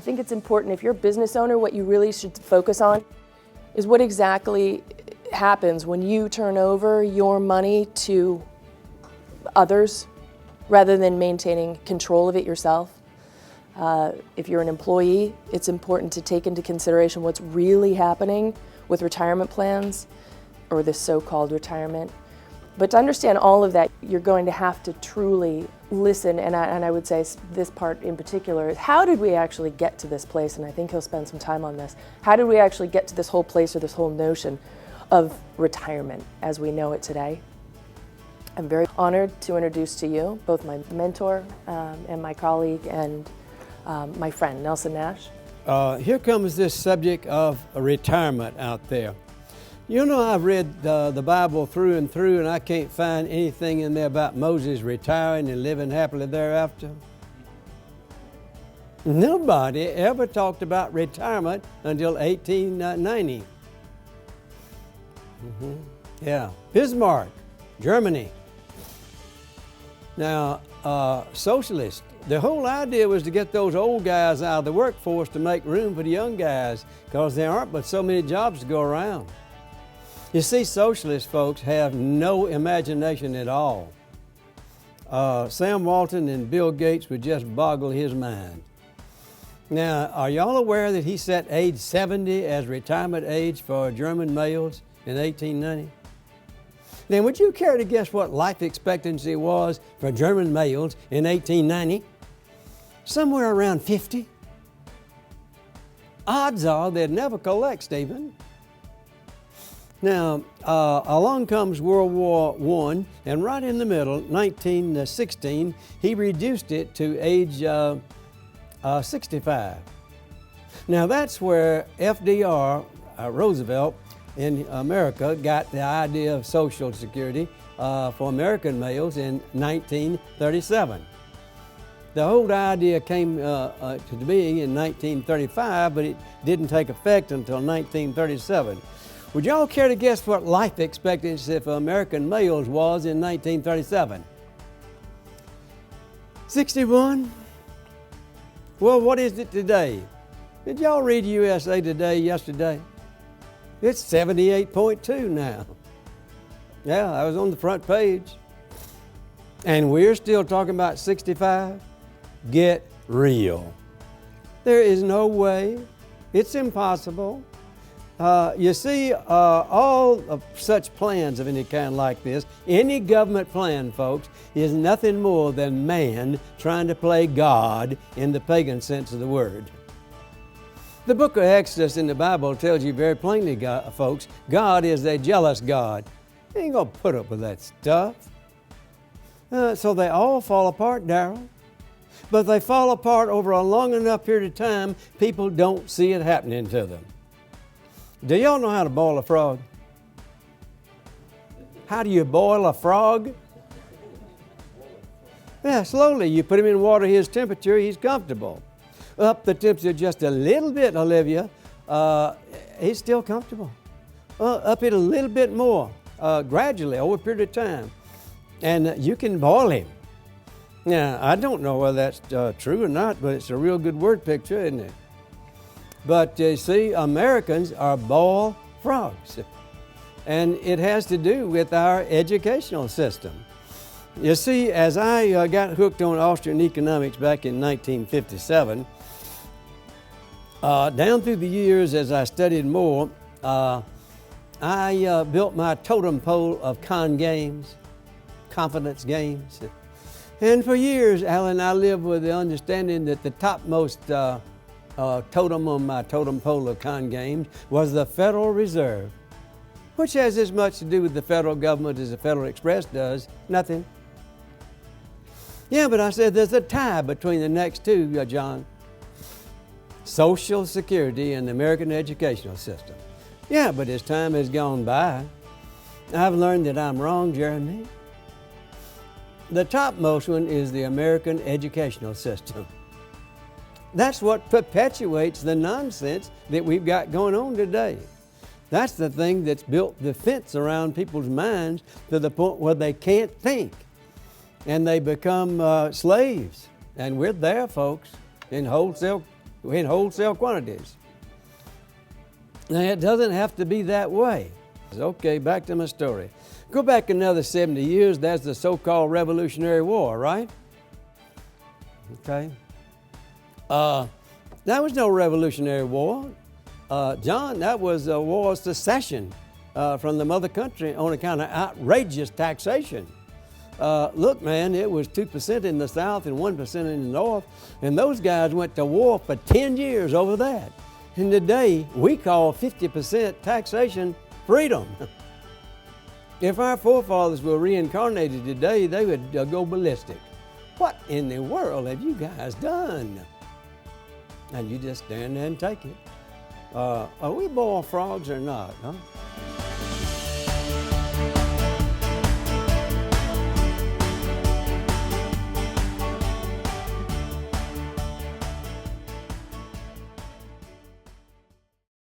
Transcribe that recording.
I think it's important, if you're a business owner, what you really should focus on is what exactly happens when you turn over your money to others rather than maintaining control of it yourself. If you're an employee, it's important to take into consideration what's really happening with retirement plans or this so-called retirement. But to understand all of that, you're going to have to truly listen, and I would say this part in particular is, how did we actually get to this place? And I think he'll spend some time on this. How did we actually get to this whole place, or this whole notion of retirement as we know it today? I'm very honored to introduce to you both my mentor and my colleague and my friend, Nelson Nash. Here comes this subject of retirement out there. You know, I've read the Bible through and through, and I can't find anything in there about Moses retiring and living happily thereafter. Nobody ever talked about retirement until 1890. Yeah, Bismarck, Germany. Now, socialist. The whole idea was to get those old guys out of the workforce to make room for the young guys, because there aren't but so many jobs to go around. You see, socialist folks have no imagination at all. Sam Walton and Bill Gates would just boggle his mind. Now, are y'all aware that he set age 70 as retirement age for German males in 1890? Then would you care to guess what life expectancy was for German males in 1890? Somewhere around 50. Odds are they'd never collect, Stephen. Now, along comes World War I, and right in the middle, 1916, he reduced it to age 65. Now, that's where FDR, Roosevelt, in America got the idea of Social Security for American males in 1937. The whole idea came to be in 1935, but it didn't take effect until 1937. Would y'all care to guess what life expectancy for American males was in 1937? 61? Well, what is it today? Did y'all read USA Today yesterday? It's 78.2 now. Yeah, I was on the front page. And we're still talking about 65? Get real. There is no way. It's impossible. You see, all of such plans of any kind like this, any government plan, folks, is nothing more than man trying to play God in the pagan sense of the word. The book of Exodus in the Bible tells you very plainly, folks, God is a jealous God. He ain't gonna put up with that stuff. So they all fall apart, Darrell. But they fall apart over a long enough period of time, people don't see it happening to them. Do y'all know how to boil a frog? How do you boil a frog? Yeah, slowly. You put him in water his temperature, he's comfortable. Up the temperature just a little bit, Olivia, he's still comfortable. Up it a little bit more, gradually, over a period of time. And you can boil him. Now, I don't know whether that's true or not, but it's a real good word picture, isn't it? But you see, Americans are boiled frogs. And it has to do with our educational system. You see, as I got hooked on Austrian economics back in 1957, down through the years as I studied more, I built my totem pole of confidence games. And for years, Alan, I lived with the understanding that the topmost totem on my totem pole of con games was the Federal Reserve, which has as much to do with the federal government as the Federal Express does, nothing. Yeah, but I said there's a tie between the next two, John. Social Security and the American educational system. Yeah, but as time has gone by, I've learned that I'm wrong, Jeremy. The topmost one is the American educational system. That's what perpetuates the nonsense that we've got going on today. That's the thing that's built the fence around people's minds to the point where they can't think. And they become slaves. And we're there, folks, in wholesale in wholesale quantities. Now, it doesn't have to be that way. Okay, back to my story. Go back another 70 years, that's the so-called Revolutionary War, right? Okay. That was no Revolutionary War. John, that was a war of secession from the mother country on account of outrageous taxation. Look, man, it was 2% in the South and 1% in the North, and those guys went to war for 10 years over that. And today, we call 50% taxation freedom. If our forefathers were reincarnated today, they would go ballistic. What in the world have you guys done? And you just stand there and take it. Are we boiled frogs or not, huh?